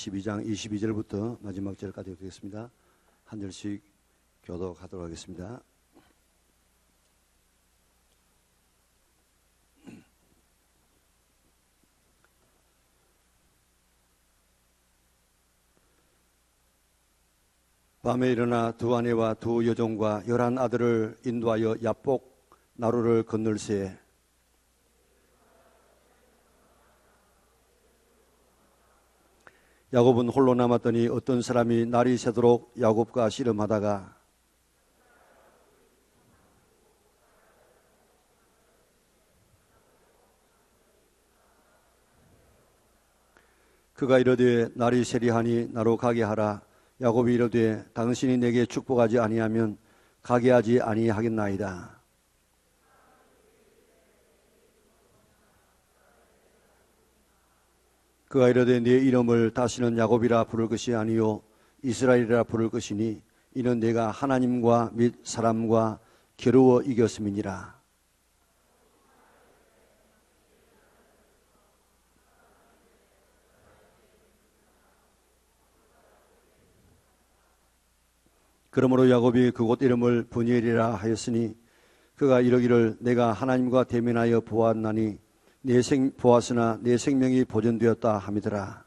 12장 22절부터 마지막 절까지 되겠습니다. 한 절씩 교독하도록 하겠습니다. 밤에 일어나 두 아내와 두 여종과 11 아들을 인도하여 야복 나루를 건널세. 야곱은 홀로 남았더니 어떤 사람이 날이 새도록 야곱과 씨름하다가 그가 이르되 날이 새리하니 나로 가게 하라. 야곱이 이르되 당신이 내게 축복하지 아니하면 가게 하지 아니하겠나이다. 그가 이르되 네 이름을 다시는 야곱이라 부를 것이 아니요 이스라엘이라 부를 것이니 이는 내가 하나님과 및 사람과 겨루어 이겼음이니라. 그러므로 야곱이 그곳 이름을 브니엘이라 하였으니 그가 이르기를 내가 하나님과 대면하여 보았나니 보았으나 내 생명이 보존되었다 함이더라.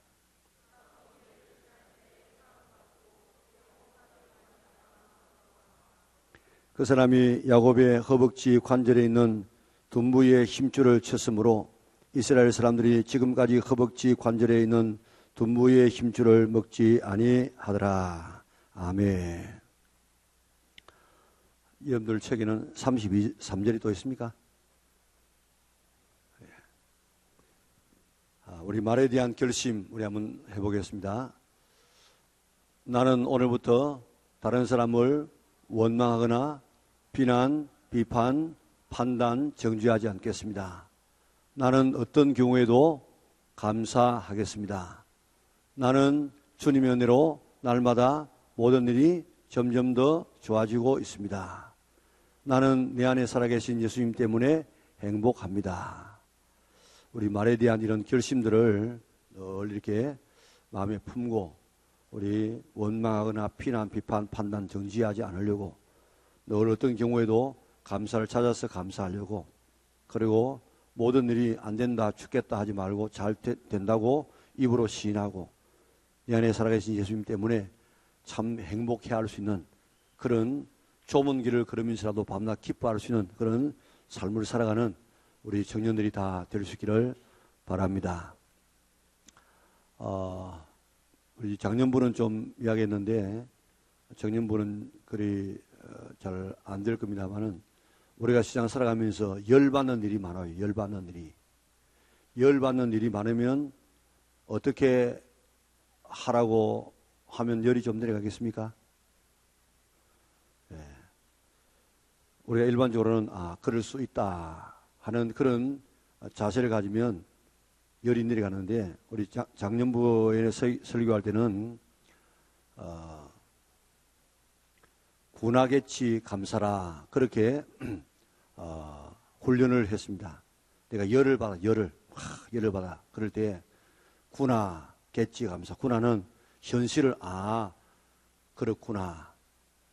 그 사람이 야곱의 허벅지 관절에 있는 둔부의 힘줄을 쳤으므로 이스라엘 사람들이 지금까지 허벅지 관절에 있는 둔부의 힘줄을 먹지 아니하더라. 아멘. 여러분들 책에는 33절이 또 있습니까? 우리 말에 대한 결심 우리 한번 해보겠습니다. 나는 오늘부터 다른 사람을 원망하거나 비난, 비판, 판단, 정죄하지 않겠습니다. 나는 어떤 경우에도 감사하겠습니다. 나는 주님의 은혜로 날마다 모든 일이 점점 더 좋아지고 있습니다. 나는 내 안에 살아계신 예수님 때문에 행복합니다. 우리 말에 대한 이런 결심들을 늘 이렇게 마음에 품고 우리 원망하거나 비난, 비판, 판단, 정지하지 않으려고 늘 어떤 경우에도 감사를 찾아서 감사하려고 그리고 모든 일이 안 된다, 죽겠다 하지 말고 잘 된다고 입으로 시인하고 내 안에 살아계신 예수님 때문에 참 행복해 할 수 있는 그런 좁은 길을 걸으면서라도 밤낮 기뻐할 수 있는 그런 삶을 살아가는 우리 청년들이 다 될 수 있기를 바랍니다. 우리 작년부는 좀 이야기했는데 청년부는 그리 잘 안 될 겁니다만은 우리가 시장 살아가면서 열받는 일이 많아요. 열받는 일이 많으면 어떻게 하라고 하면 열이 좀 내려가겠습니까? 네. 우리가 일반적으로는 그럴 수 있다 하는 그런 자세를 가지면 열이 내려가는데 우리 작년부에 설교할 때는 군하개치 감사라 그렇게 훈련을 했습니다. 내가 열을 받아 그럴 때 군하개치 감사. 군하는 현실을 그렇구나.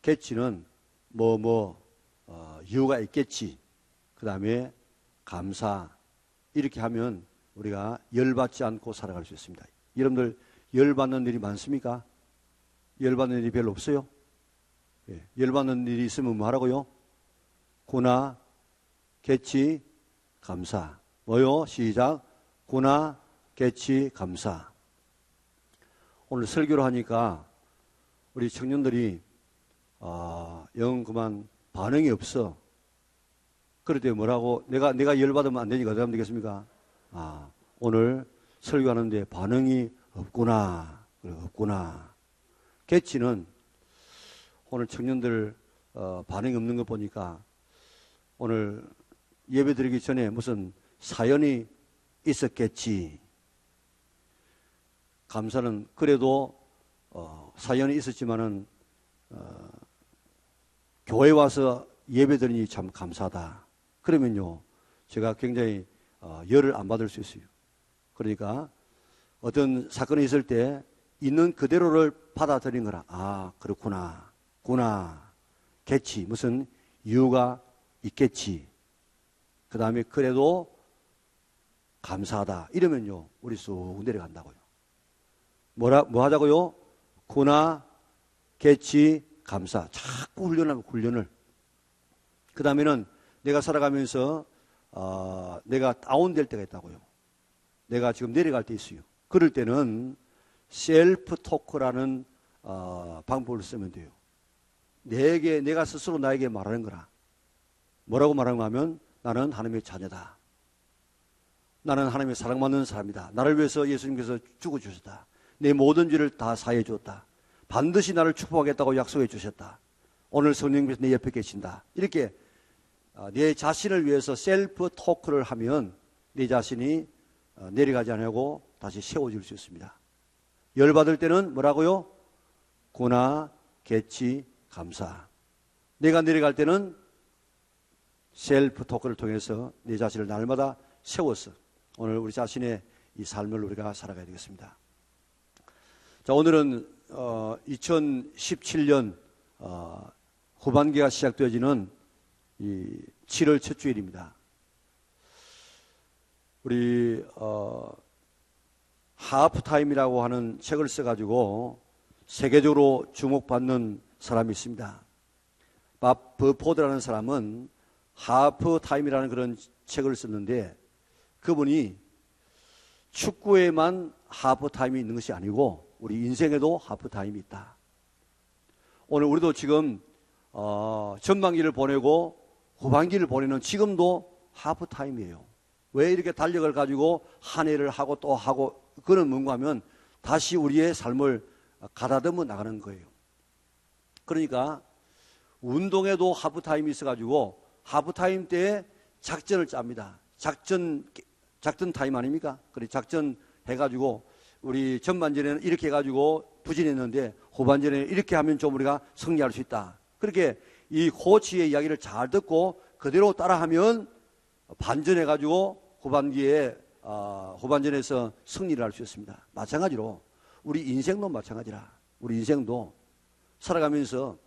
개치는 이유가 있겠지. 그 다음에 감사. 이렇게 하면 우리가 열받지 않고 살아갈 수 있습니다. 여러분들 열받는 일이 많습니까? 열받는 일이 별로 없어요? 예. 열받는 일이 있으면 뭐 하라고요? 구나, 개치, 감사. 뭐요? 시작. 구나, 개치, 감사. 오늘 설교를 하니까 우리 청년들이 영 그만 반응이 없어. 그럴 때 뭐라고 내가 열받으면 안 되니까 어떻게 하면 되겠습니까? 오늘 설교하는데 반응이 없구나. 없구나. 개치는 오늘 청년들 반응이 없는 거 보니까 오늘 예배 드리기 전에 무슨 사연이 있었겠지. 감사는 그래도 사연이 있었지만은 교회 와서 예배 드리니 참 감사하다. 그러면요 제가 굉장히 열을 안 받을 수 있어요. 그러니까 어떤 사건이 있을 때 있는 그대로를 받아들인 거라. 아, 그렇구나. 겠지. 무슨 이유가 있겠지. 그 다음에 그래도 감사하다. 이러면요, 우리 쑥 내려간다고요. 뭐 하자고요? 겠지, 감사. 자꾸 훈련을. 그 다음에는 내가 살아가면서, 내가 다운될 때가 있다고요. 내가 지금 내려갈 때 있어요. 그럴 때는 셀프 토크라는 방법을 쓰면 돼요. 내가 스스로 나에게 말하는 거라. 뭐라고 말하는가 하면 나는 하나님의 자녀다. 나는 하나님의 사랑받는 사람이다. 나를 위해서 예수님께서 죽어주셨다. 내 모든 죄를 다 사해 주었다. 반드시 나를 축복하겠다고 약속해 주셨다. 오늘 성령님께서 내 옆에 계신다. 이렇게 내 자신을 위해서 셀프 토크를 하면 내 자신이 내려가지 않고 다시 세워질 수 있습니다. 열받을 때는 뭐라고요? 겠지, 감사. 내가 내려갈 때는 셀프 토크를 통해서 내 자신을 날마다 세워서 오늘 우리 자신의 이 삶을 우리가 살아가야 되겠습니다. 자, 오늘은 2017년 후반기가 시작되어지는 이 7월 첫 주일입니다. 우리 하프타임이라고 하는 책을 써가지고 세계적으로 주목받는 사람이 있습니다. 밥 버포드라는 사람은 하프타임이라는 그런 책을 썼는데 그분이 축구에만 하프타임이 있는 것이 아니고 우리 인생에도 하프타임이 있다. 오늘 우리도 지금 전반기를 보내고 후반기를 보내는 지금도 하프타임이에요. 왜 이렇게 달력을 가지고 한 해를 하고 또 하고 그는 뭔가 하면 다시 우리의 삶을 가다듬어 나가는 거예요. 그러니까 운동에도 하프타임이 있어가지고 하프타임 때에 작전을 짭니다. 작전 타임 아닙니까? 그래 작전 해가지고 우리 전반전에는 이렇게 해가지고 부진했는데 후반전에는 이렇게 하면 좀 우리가 승리할 수 있다. 그렇게 이 코치의 이야기를 잘 듣고 그대로 따라하면 반전해가지고 후반전에서 승리를 할 수 있습니다. 마찬가지로 우리 인생도 마찬가지라. 우리 인생도 살아가면서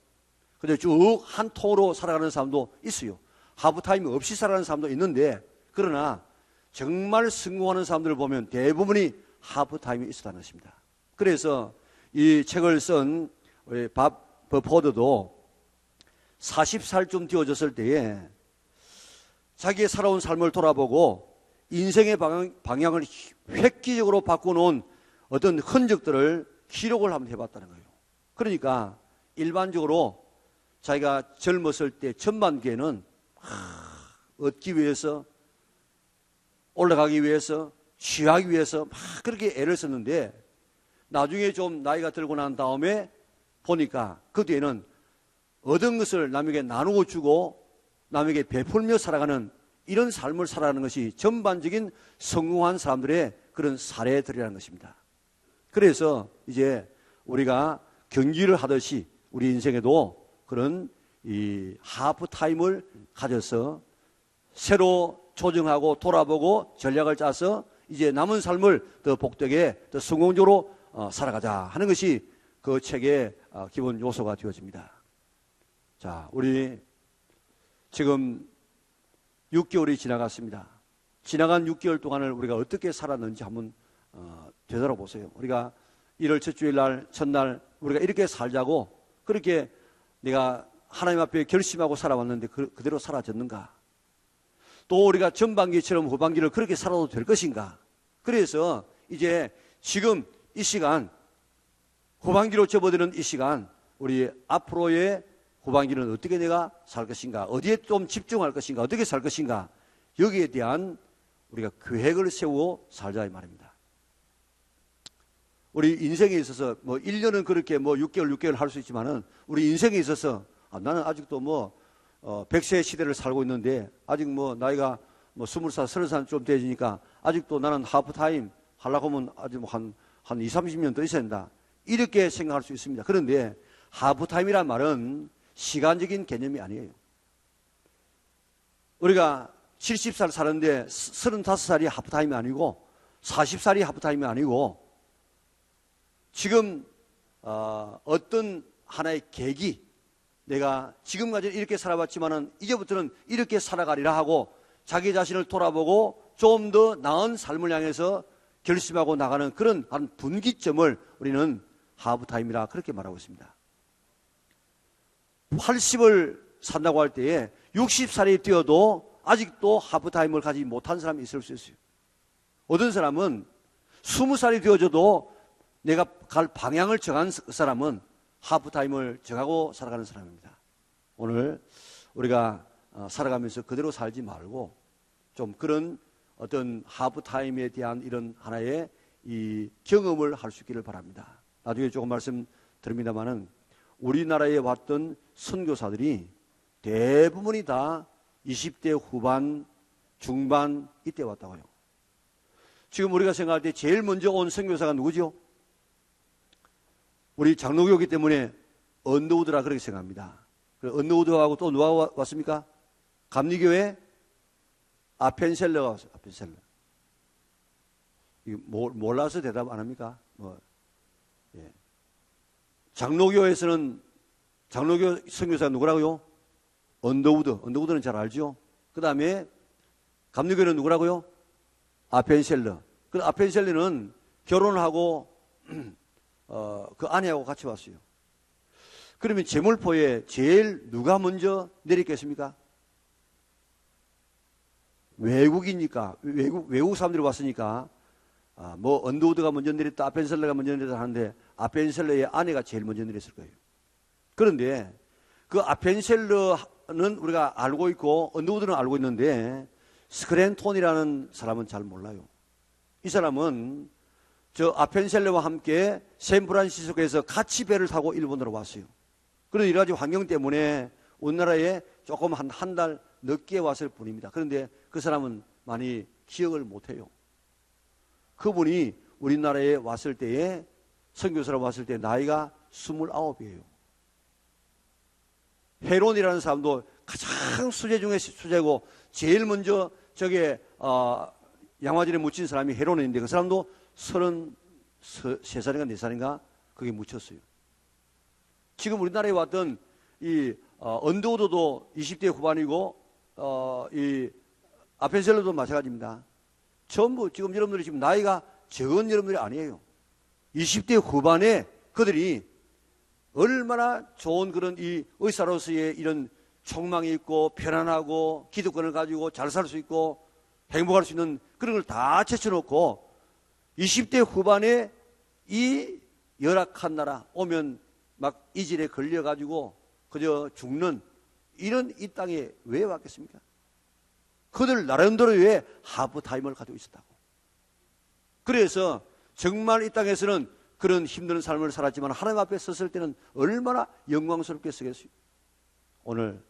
근데 쭉 한 통으로 살아가는 사람도 있어요. 하프타임 없이 살아가는 사람도 있는데 그러나 정말 성공하는 사람들을 보면 대부분이 하프타임이 있었다는 것입니다. 그래서 이 책을 쓴 밥 버포드도 40살쯤 되어졌을 때에 자기의 살아온 삶을 돌아보고 인생의 방향을 획기적으로 바꿔놓은 어떤 흔적들을 기록을 한번 해봤다는 거예요. 그러니까 일반적으로 자기가 젊었을 때 전반기에는 얻기 위해서 올라가기 위해서 취하기 위해서 막 그렇게 애를 썼는데 나중에 좀 나이가 들고 난 다음에 보니까 그 뒤에는 얻은 것을 남에게 나누고 주고 남에게 베풀며 살아가는 이런 삶을 살아가는 것이 전반적인 성공한 사람들의 그런 사례들이라는 것입니다. 그래서 이제 우리가 경기를 하듯이 우리 인생에도 그런 이 하프타임을 가져서 새로 조정하고 돌아보고 전략을 짜서 이제 남은 삶을 더 복되게 더 성공적으로 살아가자 하는 것이 그 책의 기본 요소가 되어집니다. 자, 우리 지금 6개월이 지나갔습니다. 지나간 6개월 동안을 우리가 어떻게 살았는지 한번 되돌아보세요. 우리가 1월 첫 주일 날 첫날 우리가 이렇게 살자고 그렇게 내가 하나님 앞에 결심하고 살아왔는데 그대로 사라졌는가? 또 우리가 전반기처럼 후반기를 그렇게 살아도 될 것인가? 그래서 이제 지금 이 시간 후반기로 접어드는 이 시간 우리 앞으로의 후반기는 어떻게 내가 살 것인가? 어디에 좀 집중할 것인가? 어떻게 살 것인가? 여기에 대한 우리가 계획을 세우고 살자 이 말입니다. 우리 인생에 있어서 뭐 1년은 그렇게 뭐 6개월 할 수 있지만은 우리 인생에 있어서 나는 아직도 뭐 100세 시대를 살고 있는데 아직 뭐 나이가 뭐 20살, 30살 좀 되지니까 아직도 나는 하프타임 하려고 하면 아직 뭐 한 20, 30년 더 있어야 된다. 이렇게 생각할 수 있습니다. 그런데 하프타임이란 말은 시간적인 개념이 아니에요. 우리가 70살 사는데 35살이 하프타임이 아니고 40살이 하프타임이 아니고 지금 어떤 하나의 계기, 내가 지금까지 이렇게 살아왔지만은 이제부터는 이렇게 살아가리라 하고 자기 자신을 돌아보고 좀 더 나은 삶을 향해서 결심하고 나가는 그런 한 분기점을 우리는 하프타임이라 그렇게 말하고 있습니다. 80을 산다고 할 때에 60살이 되어도 아직도 하프타임을 가지지 못한 사람이 있을 수 있어요. 어떤 사람은 20살이 되어져도 내가 갈 방향을 정한 사람은 하프타임을 정하고 살아가는 사람입니다. 오늘 우리가 살아가면서 그대로 살지 말고 좀 그런 어떤 하프타임에 대한 이런 하나의 이 경험을 할 수 있기를 바랍니다. 나중에 조금 말씀드립니다만은 우리나라에 왔던 선교사들이 대부분이 다 20대 후반, 중반 이때 왔다고요. 지금 우리가 생각할 때 제일 먼저 온 선교사가 누구죠? 우리 장로교이기 때문에 언더우드라 그렇게 생각합니다. 언더우드하고 또 누가 왔습니까? 감리교회 아펜셀러가 왔어요. 아펜셀러. 몰라서 대답 안 합니까? 예. 장로교에서는 장로교 선교사가 누구라고요? 언더우드. 언더우드는 잘 알죠? 그 다음에 감리교는 누구라고요? 아펜셀러. 그 아펜셀러는 결혼하고 그 아내하고 같이 왔어요. 그러면 제물포에 제일 누가 먼저 내렸겠습니까? 외국이니까 외국 사람들이 왔으니까 뭐 언더우드가 먼저 내렸다, 아펜셀러가 먼저 내렸다 하는데 아펜셀러의 아내가 제일 먼저 내렸을 거예요. 그런데 그 아펜셀러는 우리가 알고 있고 언더우드는 알고 있는데 스크랜톤이라는 사람은 잘 몰라요. 이 사람은 저 아펜셀러와 함께 샌프란시스코에서 같이 배를 타고 일본으로 왔어요. 그런데 여러 가지 환경 때문에 우리나라에 조금 한 달 늦게 왔을 뿐입니다. 그런데 그 사람은 많이 기억을 못해요. 그분이 우리나라에 왔을 때에 선교사로 왔을 때 나이가 29이에요. 헤론이라는 사람도 가장 수제 중에 수제고 제일 먼저 저게 양화질에 묻힌 사람이 헤론인데 그 사람도 33살인가 4살인가 그게 묻혔어요. 지금 우리나라에 왔던 이 언더우드도 20대 후반이고 이 아펜셀러도 마찬가지입니다. 전부 지금 여러분들이 지금 나이가 적은 여러분들이 아니에요. 20대 후반에 그들이 얼마나 좋은 그런 이 의사로서의 이런 촉망이 있고 편안하고 기득권을 가지고 잘 살 수 있고 행복할 수 있는 그런 걸 다 제쳐놓고 20대 후반에 이 열악한 나라 오면 막 이질에 걸려가지고 그저 죽는 이런 이 땅에 왜 왔겠습니까? 그들 나름대로의 하프타임을 가지고 있었다고. 그래서 정말 이 땅에서는 그런 힘든 삶을 살았지만 하나님 앞에 섰을 때는 얼마나 영광스럽게 쓰겠어요. 오늘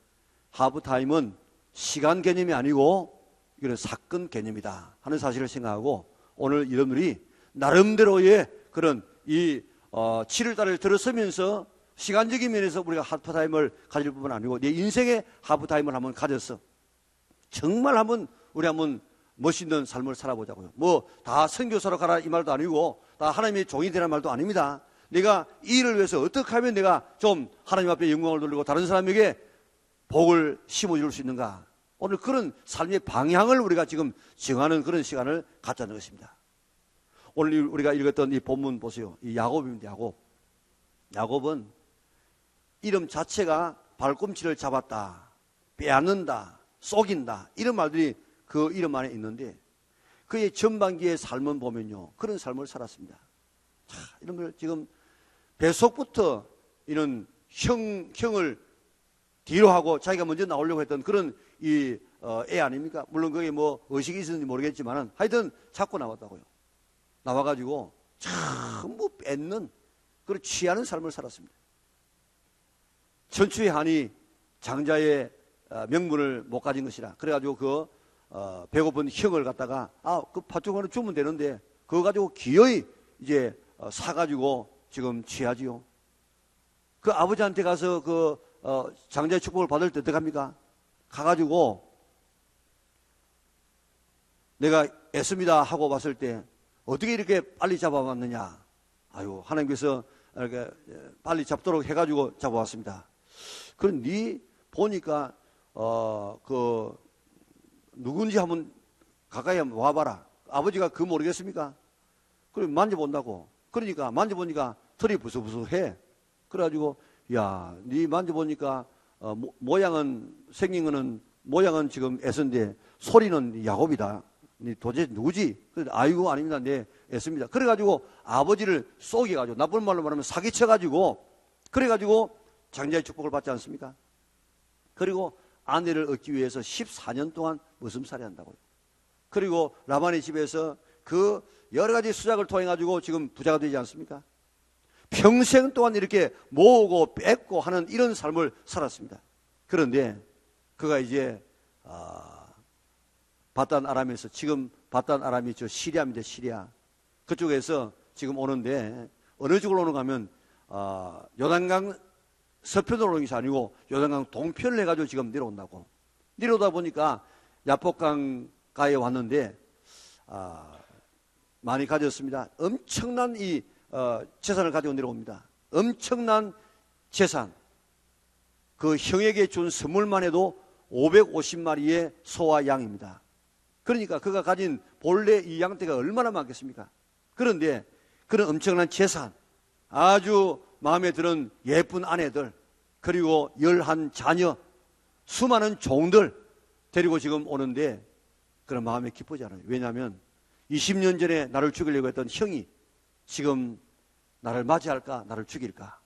하프타임은 시간 개념이 아니고 이건 사건 개념이다 하는 사실을 생각하고 오늘 여러분들이 나름대로의 그런 이 7월달을 들어서면서 시간적인 면에서 우리가 하프타임을 가질 뿐만 아니고 내 인생의 하프타임을 한번 가져서 정말 우리 한번 멋있는 삶을 살아보자고요. 뭐 다 선교사로 가라 이 말도 아니고 다 하나님의 종이 되라는 말도 아닙니다. 내가 이 일을 위해서 어떻게 하면 내가 좀 하나님 앞에 영광을 돌리고 다른 사람에게 복을 심어줄 수 있는가. 오늘 그런 삶의 방향을 우리가 지금 정하는 그런 시간을 갖자는 것입니다. 오늘 우리가 읽었던 이 본문 보세요. 이 야곱입니다. 야곱은 이름 자체가 발꿈치를 잡았다, 빼앗는다, 속인다 이런 말들이 그 이름 안에 있는데 그의 전반기의 삶은 보면요 그런 삶을 살았습니다. 자, 이런 걸 지금 뱃속부터 이런 형을 뒤로 하고 자기가 먼저 나오려고 했던 그런 애 아닙니까? 물론 그게 뭐 의식이 있었는지 모르겠지만은 하여튼 자꾸 나왔다고요. 나와가지고 전부 뺏는 그런 취하는 삶을 살았습니다. 천추의 한이 장자의 명분을 못 가진 것이라 그래가지고 그 배고픈 형을 갖다가 그 팥죽 하나 주면 되는데 그거 가지고 기어이 이제 사가지고 지금 취하지요. 그 아버지한테 가서 그 장자의 축복을 받을 때 어떻게 합니까? 가가지고 내가 애씁니다 하고 봤을 때 어떻게 이렇게 빨리 잡아왔느냐 아유, 하나님께서 이렇게 빨리 잡도록 해가지고 잡아왔습니다. 그런데 보니까 누군지 한번 가까이 한번 와봐라. 아버지가 그 모르겠습니까? 그럼 만져본다고. 그러니까 만져보니까 털이 부스부스해. 그래가지고 야, 네 만져보니까 모양은 생긴 거는 모양은 지금 에서인데 소리는 야곱이다. 네 도대체 누구지? 그래서 아이고 아닙니다. 네 애습니다. 그래가지고 아버지를 속여가지고 나쁜 말로 말하면 사기쳐가지고 그래가지고 장자의 축복을 받지 않습니까? 그리고 아내를 얻기 위해서 14년 동안 머슴살이 한다고요. 그리고 라반의 집에서 그 여러 가지 수작을 통해가지고 지금 부자가 되지 않습니까? 평생 동안 이렇게 모으고 뺏고 하는 이런 삶을 살았습니다. 그런데 그가 이제 바단 아람에서, 지금 바단 아람이 저 시리아입니다. 시리아 그쪽에서 지금 오는데 어느 쪽으로 오는가 하면 요단강 서편으로 오는 것이 아니고 요단강 동편을 해가지고 지금 내려온다고. 내려오다 보니까 야복강가에 왔는데 많이 가졌습니다. 엄청난 이 재산을 가지고 내려옵니다. 엄청난 재산. 그 형에게 준 선물만 해도 550마리의 소와 양입니다. 그러니까 그가 가진 본래 이 양떼가 얼마나 많겠습니까? 그런데 그런 엄청난 재산, 아주 마음에 드는 예쁜 아내들, 그리고 11 자녀, 수많은 종들 데리고 지금 오는데 그런 마음에 기쁘지 않아요. 왜냐하면 20년 전에 나를 죽이려고 했던 형이 지금 나를 맞이할까, 나를 죽일까.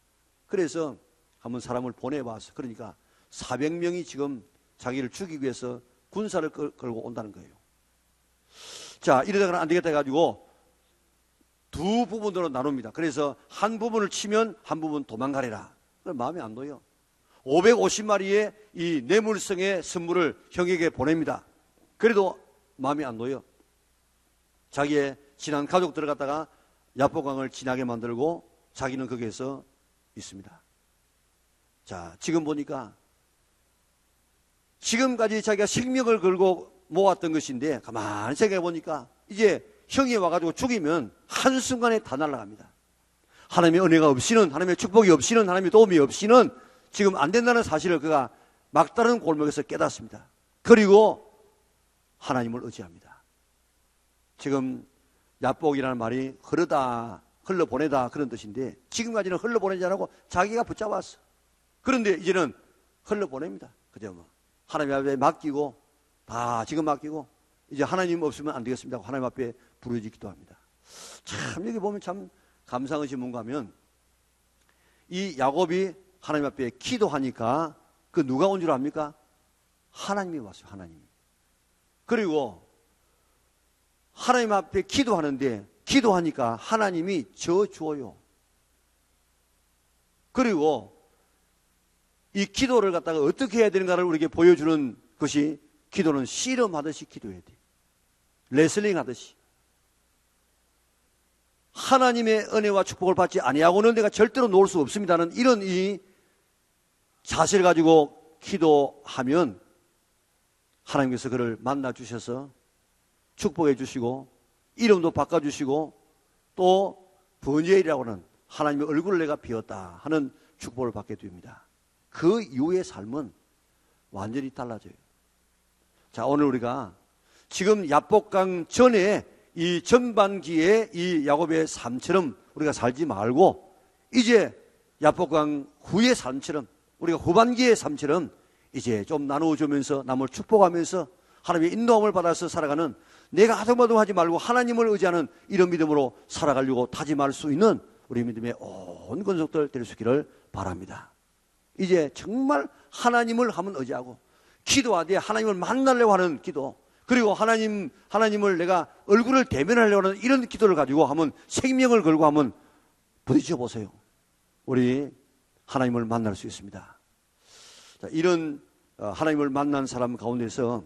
그래서 한번 사람을 보내봐서, 그러니까 400명이 지금 자기를 죽이기 위해서 군사를 걸고 온다는 거예요. 자, 이러다가는 안 되겠다 해가지고 두 부분으로 나눕니다. 그래서 한 부분을 치면 한 부분 도망가래라. 마음에 안 놓여. 550마리의 이 뇌물성의 선물을 형에게 보냅니다. 그래도 마음에 안 놓여. 자기의 친한 가족들을 갖다가 야복강을 지나게 만들고 자기는 거기에서 있습니다. 자, 지금 보니까 지금까지 자기가 생명을 걸고 모았던 것인데 가만히 생각해 보니까 이제 형이 와가지고 죽이면 한순간에 다 날아갑니다. 하나님의 은혜가 없이는, 하나님의 축복이 없이는, 하나님의 도움이 없이는 지금 안 된다는 사실을 그가 막다른 골목에서 깨닫습니다. 그리고 하나님을 의지합니다. 지금 야복이라는 말이 흘러보내다 그런 뜻인데 지금까지는 흘러보내지 않고 자기가 붙잡았어. 그런데 이제는 흘러보냅니다. 그죠? 뭐 하나님 앞에 맡기고, 다 지금 맡기고 이제 하나님 없으면 안 되겠습니다. 하나님 앞에 부르짖기 기도합니다. 참 여기 보면 참 감사한 것이 뭔가 하면 이 야곱이 하나님 앞에 기도하니까 그 누가 온 줄 압니까? 하나님이 왔어요. 하나님이. 그리고 하나님 앞에 기도하는데 기도하니까 하나님이 저 주어요. 그리고 이 기도를 갖다가 어떻게 해야 되는가를 우리에게 보여주는 것이, 기도는 씨름하듯이 기도해야 돼. 레슬링 하듯이. 하나님의 은혜와 축복을 받지 아니하고는 내가 절대로 놓을 수 없습니다는 이런 이 자세를 가지고 기도하면 하나님께서 그를 만나 주셔서 축복해 주시고 이름도 바꿔주시고 또 번제일이라고는 하나님의 얼굴을 내가 비웠다 하는 축복을 받게 됩니다. 그 이후의 삶은 완전히 달라져요. 자, 오늘 우리가 지금 야복강 전에 이 전반기에 이 야곱의 삶처럼 우리가 살지 말고 이제 야복강 후의 삶처럼, 우리가 후반기의 삶처럼 이제 좀 나누어주면서 남을 축복하면서 하나님의 인도함을 받아서 살아가는, 내가 아둥바둥하지 말고 하나님을 의지하는 이런 믿음으로 살아가려고 다짐할 수 있는 우리 믿음의 온 권속들 될 수 있기를 바랍니다. 이제 정말 하나님을 한번 의지하고 기도하되 하나님을 만나려고 하는 기도, 그리고 하나님을 내가 얼굴을 대면하려고 하는 이런 기도를 가지고 한번 생명을 걸고 한번 부딪혀 보세요. 우리 하나님을 만날 수 있습니다. 자, 이런 하나님을 만난 사람 가운데서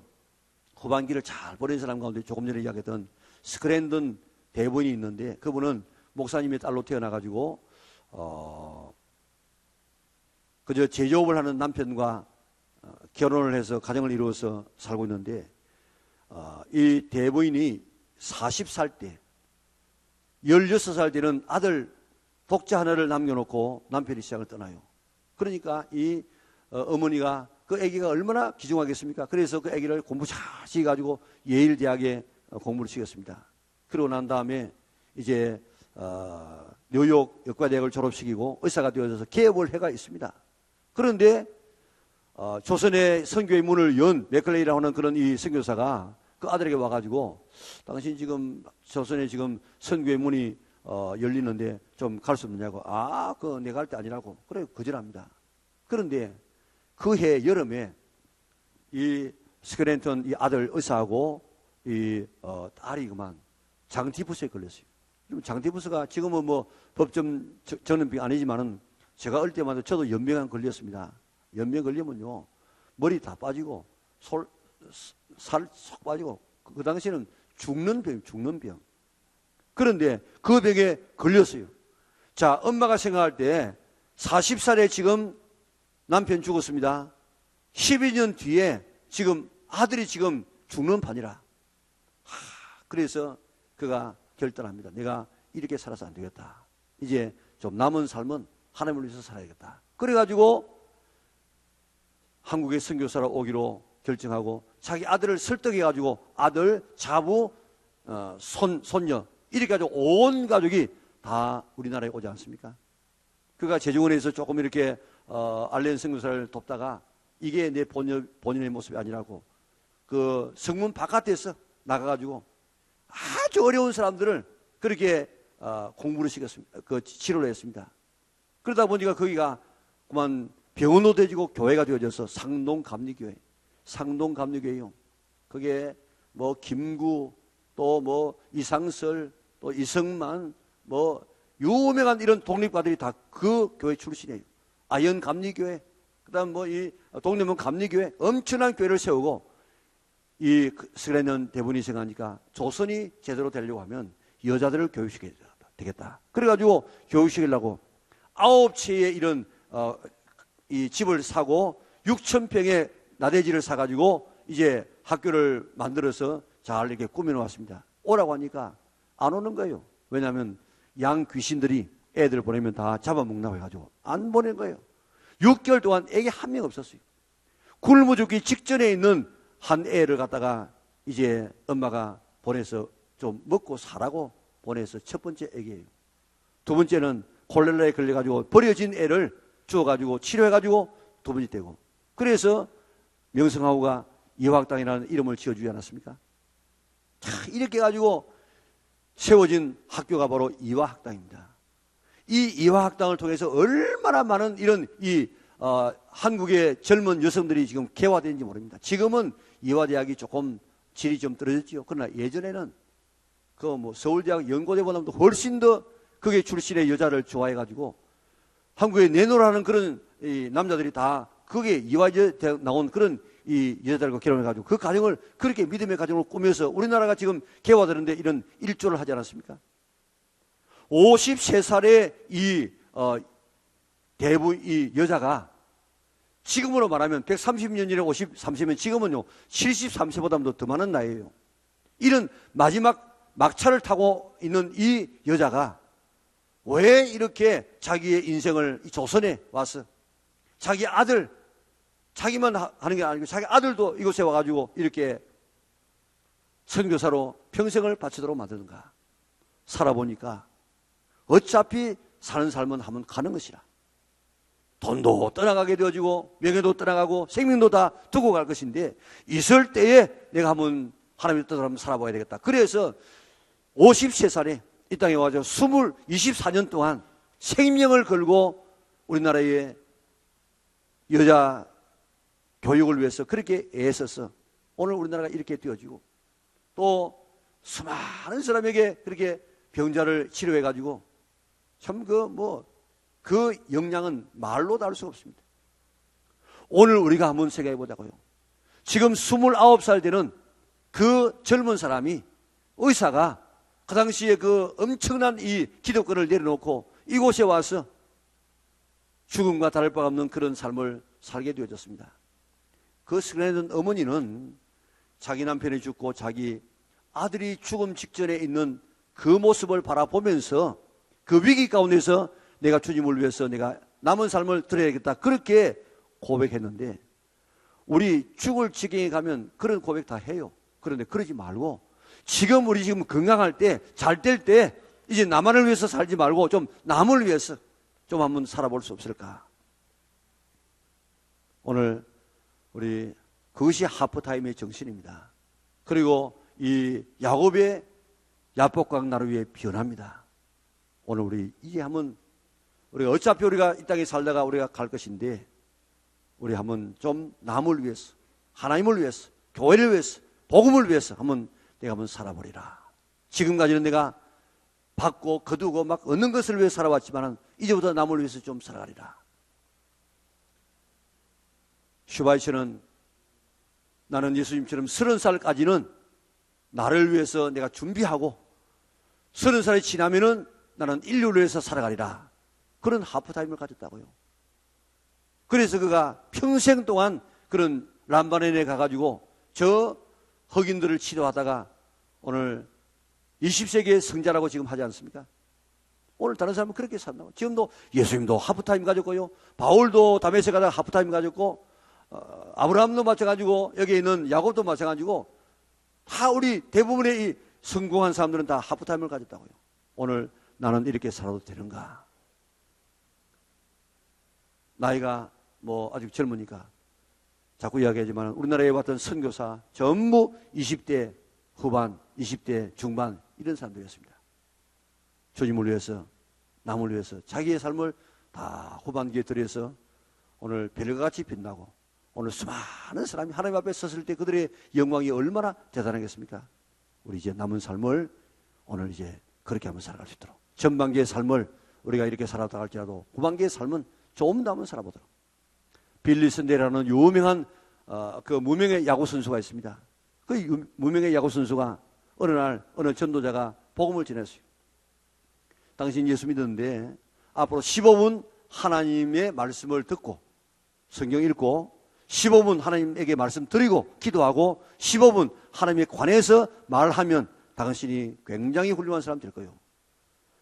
후반기를 잘 보낸 사람 가운데 조금 전에 이야기했던 스크랜든 대부인이 있는데, 그분은 목사님의 딸로 태어나가지고 그저 제조업을 하는 남편과 결혼을 해서 가정을 이루어서 살고 있는데, 이 대부인이 40살 때, 16살 되는 아들 독자 하나를 남겨놓고 남편이 시장을 떠나요. 그러니까 이 어머니가 그 아기가 얼마나 귀중하겠습니까? 그래서 그 아기를 공부 잘 시켜가지고 예일대학에 공부를 시켰습니다. 그러고 난 다음에 이제 뉴욕 의과대학을 졸업시키고 의사가 되어서 개업을 해가 있습니다. 그런데 조선의 선교의 문을 연 맥클레이라고 하는 그런 이 선교사가 그 아들에게 와가지고 당신 지금 조선에 지금 선교의 문이 열리는데 좀 갈 수 없느냐고. 그거 내가 할 때 아니라고. 그래 거절합니다. 그런데 그 해 여름에 이 스크랜턴 이 아들 의사하고 이 딸이 그만 장티푸스에 걸렸어요. 장티푸스가 지금은 뭐 법정 전염병 아니지만은 제가 어릴 때마다 저도 연병 걸렸습니다. 연병 걸리면요 머리 다 빠지고 살 쏙 빠지고 그 당시에는 죽는 병. 그런데 그 병에 걸렸어요. 자, 엄마가 생각할 때 40살에 지금 남편 죽었습니다. 12년 뒤에 지금 아들이 지금 죽는 판이라. 그래서 그가 결단합니다. 내가 이렇게 살아서 안 되겠다. 이제 좀 남은 삶은 하나님을 위해서 살아야겠다. 그래가지고 한국에 선교사로 오기로 결정하고 자기 아들을 설득해가지고 아들, 자부, 손녀 이렇게 가지고 온 가족이 다 우리나라에 오지 않습니까? 그가 제주원에서 조금 이렇게 알렌 선교사를 돕다가 이게 내 본인의 모습이 아니라고 그 성문 바깥에서 나가가지고 아주 어려운 사람들을 그렇게 공부를 시켰습니다. 그 치료를 했습니다. 그러다 보니까 거기가 그만 병원도 되지고 교회가 되어져서 상동감리교회요. 그게 뭐 김구 또 뭐 이상설 또 이성만 뭐 유명한 이런 독립가들이 다 그 교회 출신이에요. 아연감리교회 그다음 뭐 이 동대문 감리교회 엄청난 교회를 세우고 이 스크랜턴 대부분이 생각하니까 조선이 제대로 되려고 하면 여자들을 교육시켜야 되겠다. 그래가지고 교육시키려고 9채의 이런 이 집을 사고 6,000평의 나대지를 사가지고 이제 학교를 만들어서 잘 이렇게 꾸며놓았습니다. 오라고 하니까 안 오는 거예요. 왜냐하면 양 귀신들이 애들 보내면 다 잡아먹는다고 해가지고 안 보낸 거예요. 6개월 동안 애기 한 명 없었어요. 굶어 죽기 직전에 있는 한 애를 갖다가 이제 엄마가 보내서 좀 먹고 사라고 보내서 첫 번째 애기예요. 두 번째는 콜레라에 걸려가지고 버려진 애를 주워가지고 치료해가지고 두 번째 되고 그래서 명성하우가 이화학당이라는 이름을 지어주지 않았습니까? 자, 이렇게 해가지고 세워진 학교가 바로 이화학당입니다. 이 이화학당을 통해서 얼마나 많은 이런 한국의 젊은 여성들이 지금 개화되는지 모릅니다. 지금은 이화대학이 조금 질이 좀 떨어졌죠. 그러나 예전에는 그 뭐 서울대학 연고대보다도 훨씬 더 그게 출신의 여자를 좋아해가지고 한국에 내놓으라는 그런 이 남자들이 다 그게 이화대학 나온 그런 이 여자들과 결혼해가지고 그 가정을 그렇게 믿음의 가정을 꾸며서 우리나라가 지금 개화되는데 이런 일조를 하지 않았습니까? 53살의 이 여자가 지금으로 말하면 130년이나 53세면 지금은요 73세보다도 더 많은 나이예요. 이런 마지막 막차를 타고 있는 이 여자가 왜 이렇게 자기의 인생을 조선에 와서 자기 아들 자기만 하는 게 아니고 자기 아들도 이곳에 와가지고 이렇게 선교사로 평생을 바치도록 만드는가. 살아보니까 어차피 사는 삶은 하면 가는 것이라. 돈도 떠나가게 되어지고 명예도 떠나가고 생명도 다 두고 갈 것인데 있을 때에 내가 한번 하나님의 뜻을 한번 살아봐야 되겠다. 그래서 53살에 이 땅에 와서 24년 동안 생명을 걸고 우리나라의 여자 교육을 위해서 그렇게 애써서 오늘 우리나라가 이렇게 되어지고 또 수많은 사람에게 그렇게 병자를 치료해가지고 참 그 영향은 말로 다룰 수가 없습니다. 오늘 우리가 한번 생각해 보자고요. 지금 29살 되는 그 젊은 사람이 의사가 그 당시에 그 엄청난 이 기독권을 내려놓고 이곳에 와서 죽음과 다를 바가 없는 그런 삶을 살게 되어졌습니다. 그 스크랜턴 어머니는 자기 남편이 죽고 자기 아들이 죽음 직전에 있는 그 모습을 바라보면서 그 위기 가운데서 내가 주님을 위해서 내가 남은 삶을 드려야겠다. 그렇게 고백했는데 우리 죽을 지경에 가면 그런 고백 다 해요. 그런데 그러지 말고 지금 우리 지금 건강할 때, 잘 될 때 이제 나만을 위해서 살지 말고 좀 남을 위해서 좀 한번 살아볼 수 없을까? 오늘 우리 그것이 하프타임의 정신입니다. 그리고 이 야곱의 야복강 나루 위에 변합니다. 오늘 우리 이제 한번 우리가 어차피 우리가 이 땅에 살다가 우리가 갈 것인데 우리 한번 좀 남을 위해서, 하나님을 위해서, 교회를 위해서, 복음을 위해서 내가 한번 살아보리라. 지금까지는 내가 받고 거두고 막 얻는 것을 위해 살아왔지만 이제부터 남을 위해서 좀 살아가리라. 슈바이처는 나는 예수님처럼 30살까지는 나를 위해서 내가 준비하고 30살이 지나면은 나는 인류를 위해서 살아가리라. 그런 하프타임을 가졌다고요. 그래서 그가 평생 동안 그런 람바넨에 가가지고 저 흑인들을 치료하다가 오늘 20세기의 성자라고 지금 하지 않습니까? 오늘 다른 사람은 그렇게 산다고. 지금도 예수님도 하프타임 가졌고요. 바울도 다메섹 가다가 하프타임 가졌고 아브라함도 마찬가지고 여기 있는 야곱도 마찬가지고 다 우리 대부분의 이 성공한 사람들은 다 하프타임을 가졌다고요. 오늘 나는 이렇게 살아도 되는가? 나이가 뭐 아직 젊으니까 자꾸 이야기하지만 우리나라에 왔던 선교사 전부 20대 후반, 20대 중반 이런 사람들이었습니다. 주님을 위해서, 남을 위해서 자기의 삶을 다 후반기에 들여서 오늘 별과 같이 빛나고 오늘 수많은 사람이 하나님 앞에 섰을 때 그들의 영광이 얼마나 대단하겠습니까? 우리 이제 남은 삶을 오늘 이제 그렇게 한번 살아갈 수 있도록 전반기의 삶을 우리가 이렇게 살아다 할지라도 후반기의 삶은 좀 더 한번 살아보도록. 빌리 선데라는 유명한 그 무명의 야구 선수가 있습니다. 그 무명의 야구 선수가 어느 날 어느 전도자가 복음을 전했어요. 당신 예수 믿었는데 앞으로 15분 하나님의 말씀을 듣고 성경 읽고 15분 하나님에게 말씀 드리고 기도하고 15분 하나님에 관해서 말하면 당신이 굉장히 훌륭한 사람 될 거예요.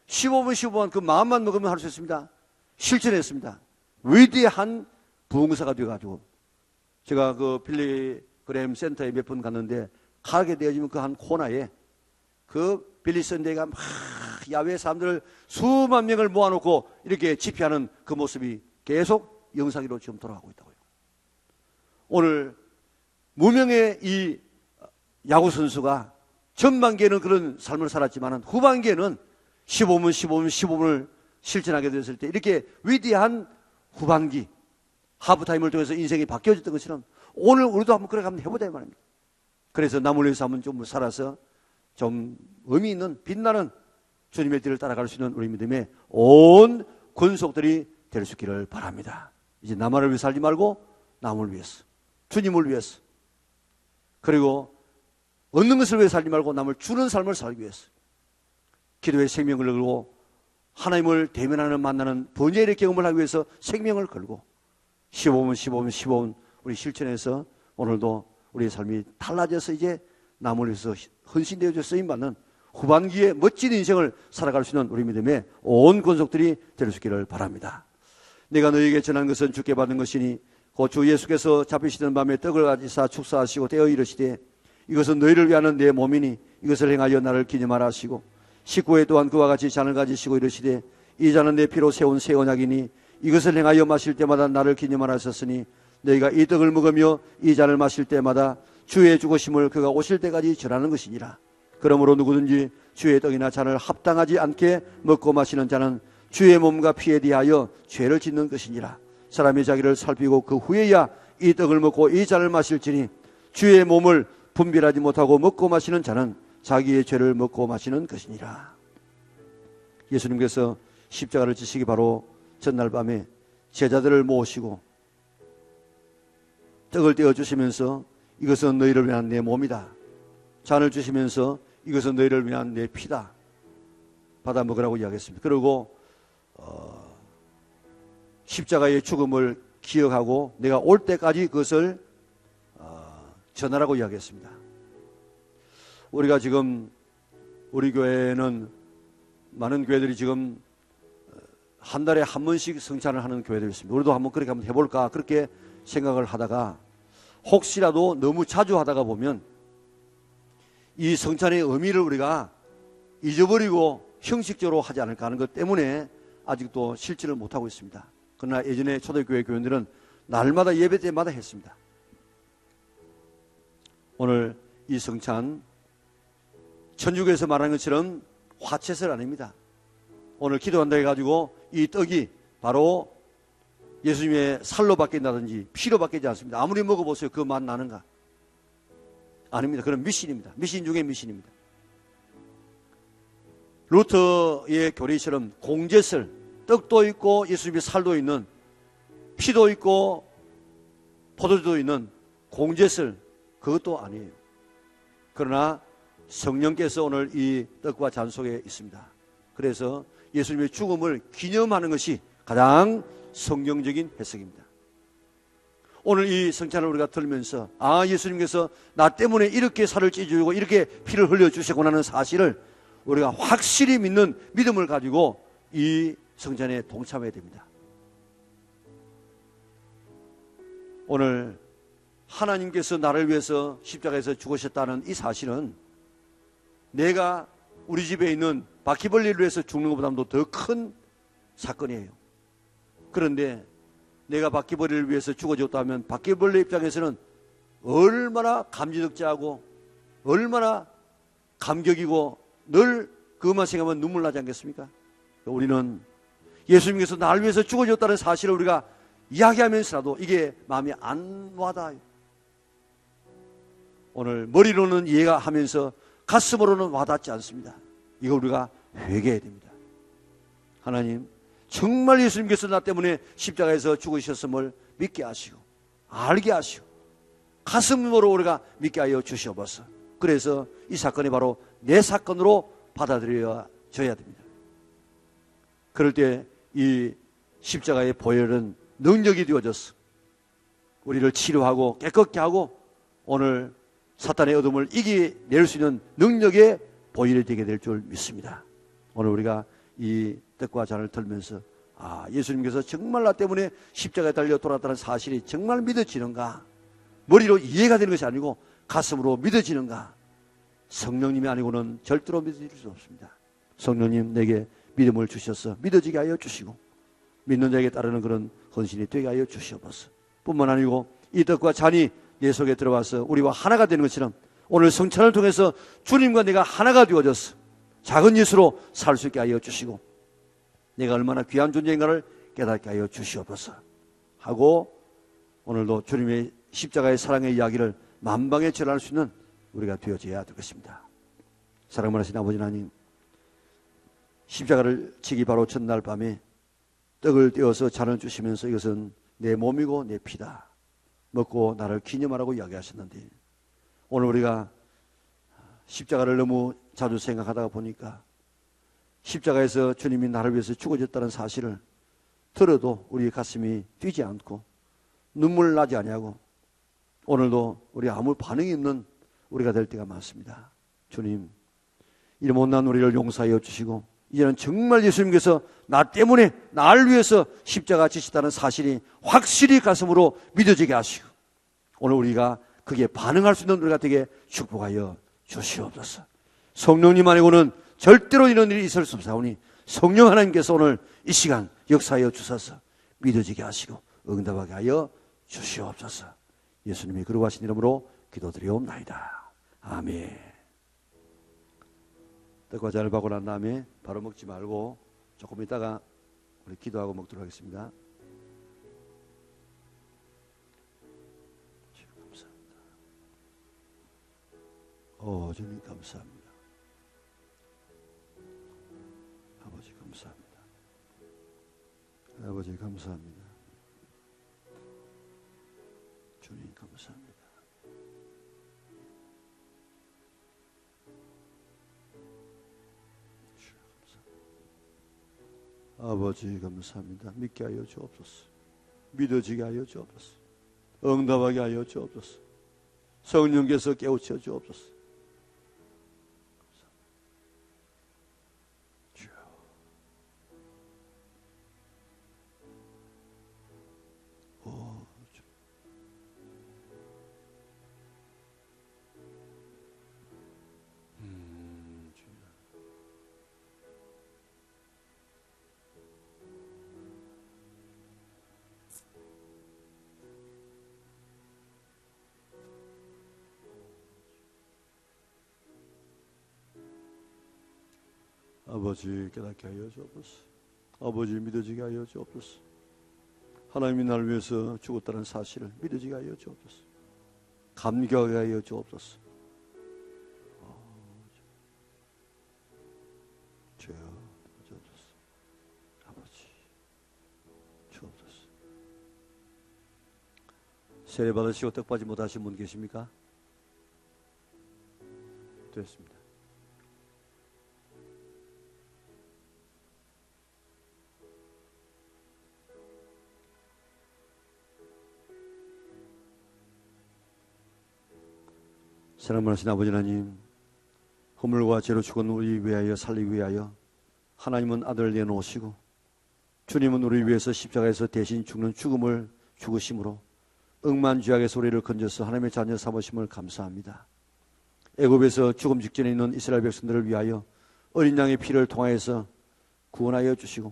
15분 그 마음만 먹으면 할 수 있습니다. 실천했습니다. 위대한 부흥사가 되어가지고 제가 그 빌리 그램 센터에 몇 번 갔는데 가게 되어지면 그 한 코너에 그 빌리 선데이가 막 야외 사람들 수만 명을 모아놓고 이렇게 집회하는 그 모습이 계속 영상으로 지금 돌아가고 있다고요. 오늘 무명의 이 야구 선수가 전반기에는 그런 삶을 살았지만 후반기에는 15분을 실천하게 되었을 때 이렇게 위대한 후반기 하프타임을 통해서 인생이 바뀌어졌던 것처럼 오늘 우리도 한번 그렇게 한번 해보자 이 말입니다. 그래서 남을 위해서 한번 좀 살아서 좀 의미 있는 빛나는 주님의 뒤를 따라갈 수 있는 우리 믿음의 온 권속들이 될 수 있기를 바랍니다. 이제 나만을 위해 살지 말고 남을 위해서, 주님을 위해서, 그리고 얻는 것을 위해 살지 말고 남을 주는 삶을 살기 위해서 기도의 생명을 걸고 하나님을 대면하는 만나는 번제의 경험을 하기 위해서 생명을 걸고 15분 우리 실천해서 오늘도 우리의 삶이 달라져서 이제 남을 위해서 헌신되어져 쓰임받는 후반기에 멋진 인생을 살아갈 수 있는 우리 믿음의 온 권속들이 될 수 있기를 바랍니다. 내가 너희에게 전한 것은 주께 받은 것이니 곧 주 예수께서 잡히시던 밤에 떡을 가지사 축사하시고 떼어 이르시되 이것은 너희를 위하는 내 몸이니 이것을 행하여 나를 기념하라 하시고 19회 또한 그와 같이 잔을 가지시고 이르시되 이 잔은 내 피로 세운 새 언약이니 이것을 행하여 마실 때마다 나를 기념하라 하셨으니 너희가 이 떡을 먹으며 이 잔을 마실 때마다 주의 죽으심을 그가 오실 때까지 전하는 것이니라. 그러므로 누구든지 주의 떡이나 잔을 합당하지 않게 먹고 마시는 자는 주의 몸과 피에 대하여 죄를 짓는 것이니라. 사람이 자기를 살피고 그 후에야 이 떡을 먹고 이 잔을 마실지니 주의 몸을 분별하지 못하고 먹고 마시는 자는 자기의 죄를 먹고 마시는 것이니라. 예수님께서 십자가를 지시기 바로 전날 밤에 제자들을 모으시고 떡을 떼어주시면서 이것은 너희를 위한 내 몸이다. 잔을 주시면서 이것은 너희를 위한 내 피다. 받아 먹으라고 이야기했습니다. 그리고 십자가의 죽음을 기억하고 내가 올 때까지 그것을 전하라고 이야기했습니다. 우리가 지금 우리 교회는 많은 교회들이 지금 한 달에 한 번씩 성찬을 하는 교회들이 있습니다. 우리도 한번 그렇게 한번 해볼까 그렇게 생각을 하다가 혹시라도 너무 자주 하다가 보면 이 성찬의 의미를 우리가 잊어버리고 형식적으로 하지 않을까 하는 것 때문에 아직도 실천을 못하고 있습니다. 그러나 예전에 초대교회 교인들은 날마다 예배 때마다 했습니다. 오늘 이 성찬 천주교에서 말하는 것처럼 화채설 아닙니다. 오늘 기도한다 해가지고 이 떡이 바로 예수님의 살로 바뀐다든지 피로 바뀌지 않습니다. 아무리 먹어보세요. 그 맛 나는가? 아닙니다. 그건 미신입니다. 미신 중에 미신입니다. 루터의 교리처럼 공제설, 떡도 있고 예수님의 살도 있는, 피도 있고 포도주도 있는 공제설, 그것도 아니에요. 그러나 성령께서 오늘 이 떡과 잔 속에 있습니다. 그래서 예수님의 죽음을 기념하는 것이 가장 성경적인 해석입니다. 오늘 이 성찬을 우리가 들으면서 예수님께서 나 때문에 이렇게 살을 찢어주고 이렇게 피를 흘려주시고 하는 사실을 우리가 확실히 믿는 믿음을 가지고 이 성찬에 동참해야 됩니다. 오늘 하나님께서 나를 위해서 십자가에서 죽으셨다는 이 사실은 내가 우리 집에 있는 바퀴벌레를 위해서 죽는 것보다도 더 큰 사건이에요. 그런데 내가 바퀴벌레를 위해서 죽어졌다면 바퀴벌레 입장에서는 얼마나 감지덕지하고 얼마나 감격이고 늘 그것만 생각하면 눈물 나지 않겠습니까? 우리는 예수님께서 나를 위해서 죽어졌다는 사실을 우리가 이야기하면서라도 이게 마음이 안 와닿아요. 오늘 머리로는 이해가 하면서 가슴으로는 와닿지 않습니다. 이거 우리가 회개해야 됩니다. 하나님, 정말 예수님께서 나 때문에 십자가에서 죽으셨음을 믿게 하시고 알게 하시고 가슴으로 우리가 믿게 하여 주시옵소서. 그래서 이 사건이 바로 내 사건으로 받아들여져야 됩니다. 그럴 때 이 십자가의 보혈은 능력이 되어져서 우리를 치료하고 깨끗게 하고 오늘 사탄의 어둠을 이겨낼 수 있는 능력의 보혈이 되게 될 줄 믿습니다. 오늘 우리가 이 떡과 잔을 들면서 예수님께서 정말 나 때문에 십자가에 달려 돌아왔다는 사실이 정말 믿어지는가? 머리로 이해가 되는 것이 아니고 가슴으로 믿어지는가? 성령님이 아니고는 절대로 믿어질 수 없습니다. 성령님 내게 믿음을 주셔서 믿어지게 하여 주시고 믿는 자에게 따르는 그런 헌신이 되게 하여 주시옵소서. 뿐만 아니고 이 떡과 잔이 내 속에 들어와서 우리와 하나가 되는 것처럼 오늘 성찬을 통해서 주님과 내가 하나가 되어져서 작은 예수로 살 수 있게 하여 주시고 내가 얼마나 귀한 존재인가를 깨닫게 하여 주시옵소서 하고 오늘도 주님의 십자가의 사랑의 이야기를 만방에 전할 수 있는 우리가 되어져야 될 것입니다. 사랑만 하신 아버지 하나님, 십자가를 지기 바로 전날 밤에 떡을 떼어서 잔을 주시면서 이것은 내 몸이고 내 피다. 먹고 나를 기념하라고 이야기하셨는데 오늘 우리가 십자가를 너무 자주 생각하다가 보니까 십자가에서 주님이 나를 위해서 죽어졌다는 사실을 들어도 우리 가슴이 뛰지 않고 눈물 나지 아니하고 오늘도 우리 아무 반응이 없는 우리가 될 때가 많습니다. 주님, 이 못난 우리를 용서하여 주시고 이제는 정말 예수님께서 나 때문에 나를 위해서 십자가 지시다는 사실이 확실히 가슴으로 믿어지게 하시고 오늘 우리가 그게 반응할 수 있는 우리가 되게 축복하여 주시옵소서. 성령님 아니고는 절대로 이런 일이 있을 수 없사오니 성령 하나님께서 오늘 이 시간 역사하여 주셔서 믿어지게 하시고 응답하게 하여 주시옵소서. 예수님이 거룩하신 이름으로 기도드리옵나이다. 아멘. 떡과 잔을 받고 난 다음에 바로 먹지 말고 조금 있다가 우리 기도하고 먹도록 하겠습니다. 감사합니다. 주님 감사합니다. 아버지 감사합니다. 아버지 감사합니다. 주님 감사합니다. 아버지 감사합니다. 믿게 하여 주옵소서. 믿어지게 하여 주옵소서. 응답하게 하여 주옵소서. 성령께서 깨우쳐 주옵소서. 아버지 깨닫게 하여 주옵소서. 아버지 믿어지게 하여 주옵소서. 하나님이 나를 위해서 죽었다는 사실을 믿어지게 하여 주옵소서. 감격하게 하여 주옵소서. 주여 주옵소서. 아버지 주옵소서. 세례 받으시고 떡 받지 못하신 분 계십니까? 됐습니다. 사랑하신 아버지 하나님, 허물과 죄로 죽은 우리 위하여 살리기 위하여 하나님은 아들을 내놓으시고 주님은 우리 위해서 십자가에서 대신 죽는 죽음을 죽으심으로 억만죄악의 소리를 건져서 하나님의 자녀 삼으심을 감사합니다. 애굽에서 죽음 직전에 있는 이스라엘 백성들을 위하여 어린 양의 피를 통하여서 구원하여 주시고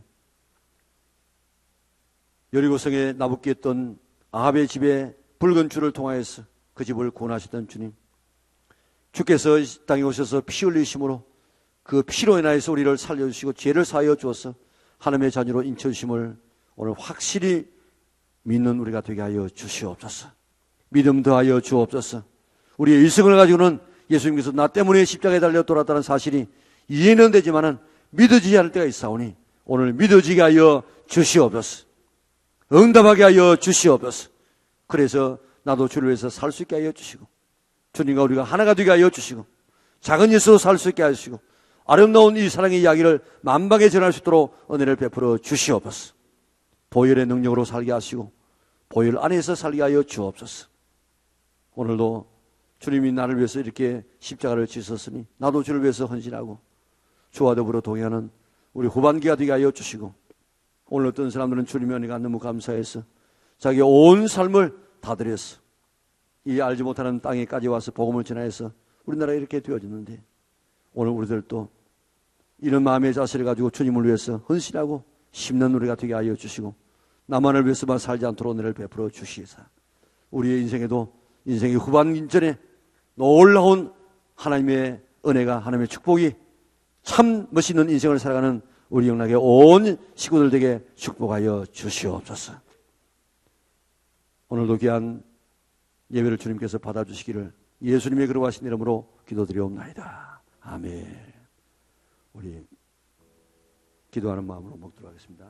여리고성에 나붙기했던 아합의 집에 붉은 줄을 통하여서 그 집을 구원하셨던 주님, 주께서 이 땅에 오셔서 피 흘리심으로 그 피로 인하여서 우리를 살려주시고 죄를 사하여 주어서 하나님의 자녀로 인쳐주심을 오늘 확실히 믿는 우리가 되게 하여 주시옵소서. 믿음 더하여 주옵소서. 우리의 일생을 가지고는 예수님께서 나 때문에 십자가에 달려 돌아왔다는 사실이 이해는 되지만은 믿어지지 않을 때가 있사오니 오늘 믿어지게 하여 주시옵소서. 응답하게 하여 주시옵소서. 그래서 나도 주를 위해서 살 수 있게 하여 주시고 주님과 우리가 하나가 되게 하여 주시고 작은 예수로 살 수 있게 하시고 아름다운 이 사랑의 이야기를 만방에 전할 수 있도록 은혜를 베풀어 주시옵소서. 보혈의 능력으로 살게 하시고 보혈 안에서 살게 하여 주옵소서. 오늘도 주님이 나를 위해서 이렇게 십자가를 지셨으니 나도 주를 위해서 헌신하고 주와 더불어 동행하는 우리 후반기가 되게 하여 주시고 오늘 어떤 사람들은 주님의 은혜가 너무 감사해서 자기 온 삶을 다 드렸어. 이 알지 못하는 땅에까지 와서 복음을 전하여서 우리나라에 이렇게 되어졌는데 오늘 우리들도 이런 마음의 자세를 가지고 주님을 위해서 헌신하고 심는 우리가 되게 하여 주시고 나만을 위해서만 살지 않도록 은혜를 베풀어 주시사 우리의 인생에도 인생의 후반전에 놀라운 하나님의 은혜가 하나님의 축복이 참 멋있는 인생을 살아가는 우리 영락의 온 식구들에게 축복하여 주시옵소서. 오늘도 귀한 예배를 주님께서 받아주시기를 예수님의 거룩하신 이름으로 기도드리옵나이다. 아멘. 우리 기도하는 마음으로 먹도록 하겠습니다.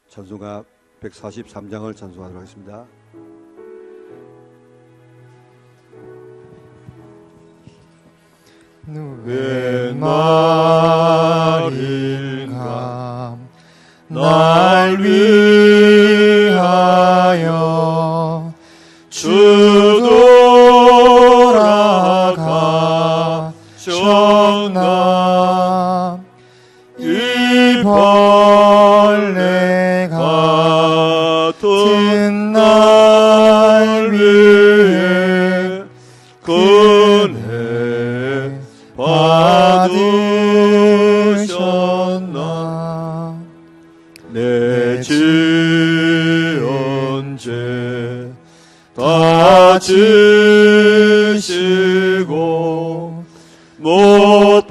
찬송가 143장을 찬송하도록 하겠습니다. 웬 말인가 날 위하여 주 돌아가셨나 이 벌레 같은 날 위해 그네 받으셨나 내 지은 죄 다 지시고 못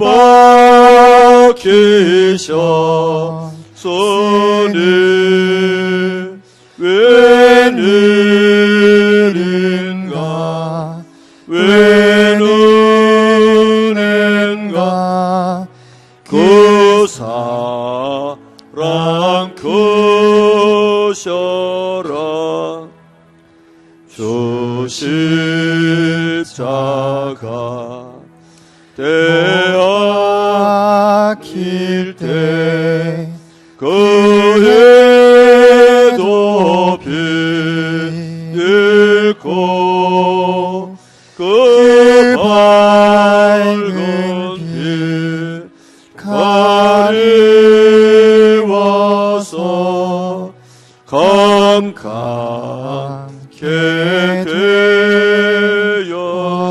박히셨으니 왜 느린가 왜 눈엔가 그 사랑 크셔라 주 십자가 대학일 때 그해도 빛있고 그 밝은 빛 가리워서 감감케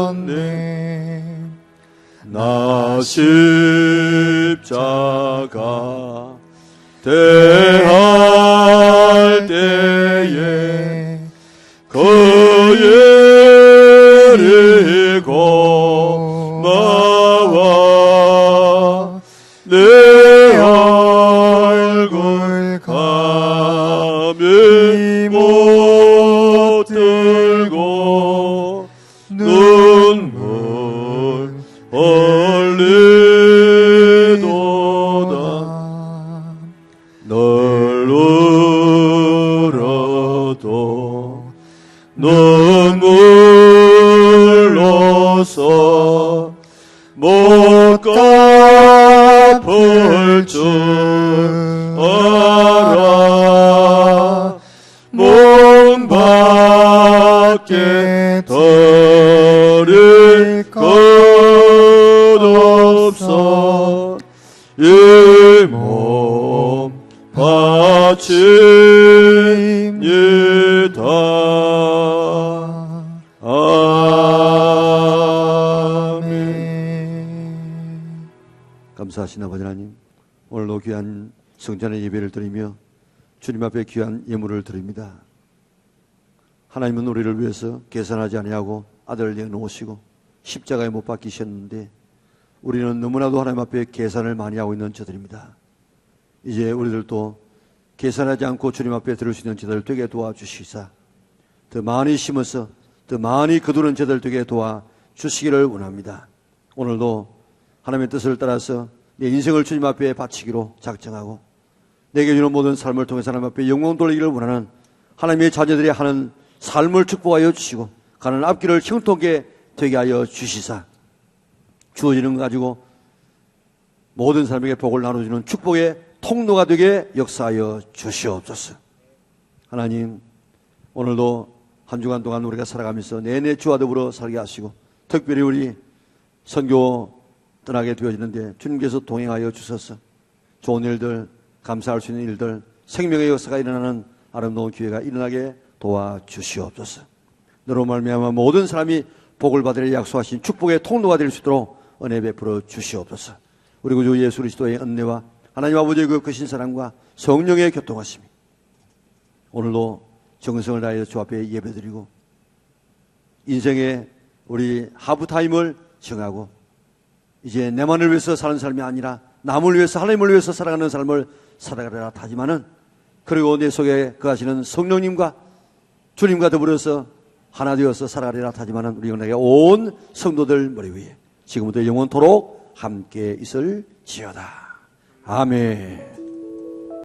되었네 나 십자가 대할 때에 그 예리고 나와 내 얼굴 감히 못 들고 눈물 흘리도다. 널 울어도 눈물로서 못 갚을 줄 알아. 몸 밖에 버릴 것 없어. 이 몸 바칩니다. 아멘. 감사하신 아버지 하나님, 오늘도 귀한 성전의 예배를 드리며 주님 앞에 귀한 예물을 드립니다. 하나님은 우리를 위해서 계산하지 아니하고 아들을 내놓으시고 십자가에 못 박히셨는데 우리는 너무나도 하나님 앞에 계산을 많이 하고 있는 저들입니다. 이제 우리들도 계산하지 않고 주님 앞에 들을 수 있는 저들 되게 도와주시사 더 많이 심어서 더 많이 거두는 저들 되게 도와주시기를 원합니다. 오늘도 하나님의 뜻을 따라서 내 인생을 주님 앞에 바치기로 작정하고 내게 주는 모든 삶을 통해서 하나님 앞에 영광 돌리기를 원하는 하나님의 자녀들이 하는 삶을 축복하여 주시고 가는 앞길을 형통하게 되게 하여 주시사 주어지는 것 가지고 모든 사람에게 복을 나눠주는 축복의 통로가 되게 역사하여 주시옵소서. 하나님, 오늘도 한 주간 동안 우리가 살아가면서 내내 주와 더불어 살게 하시고 특별히 우리 선교 떠나게 되어지는데 주님께서 동행하여 주셔서 좋은 일들, 감사할 수 있는 일들, 생명의 역사가 일어나는 아름다운 기회가 일어나게 도와주시옵소서. 너로 말미암아 모든 사람이 복을 받으려 약속하신 축복의 통로가 될 수 있도록 은혜 베풀어 주시옵소서. 우리 구주 예수 그리스도의 은혜와 하나님 아버지의 그 크신 사랑과 성령의 교통하심이 오늘도 정성을 다하여 주 앞에 예배드리고 인생의 우리 하프타임을 정하고 이제 내만을 위해서 사는 삶이 아니라 남을 위해서 하나님을 위해서 살아가는 삶을 살아가리라 하지만은 그리고 내 속에 거하시는 성령님과 주님과 더불어서 하나 되어서 살아가리라 하지만은 우리 영혼에게 온 성도들 머리 위에 지금부터 영원토록 함께 있을지어다. 아멘.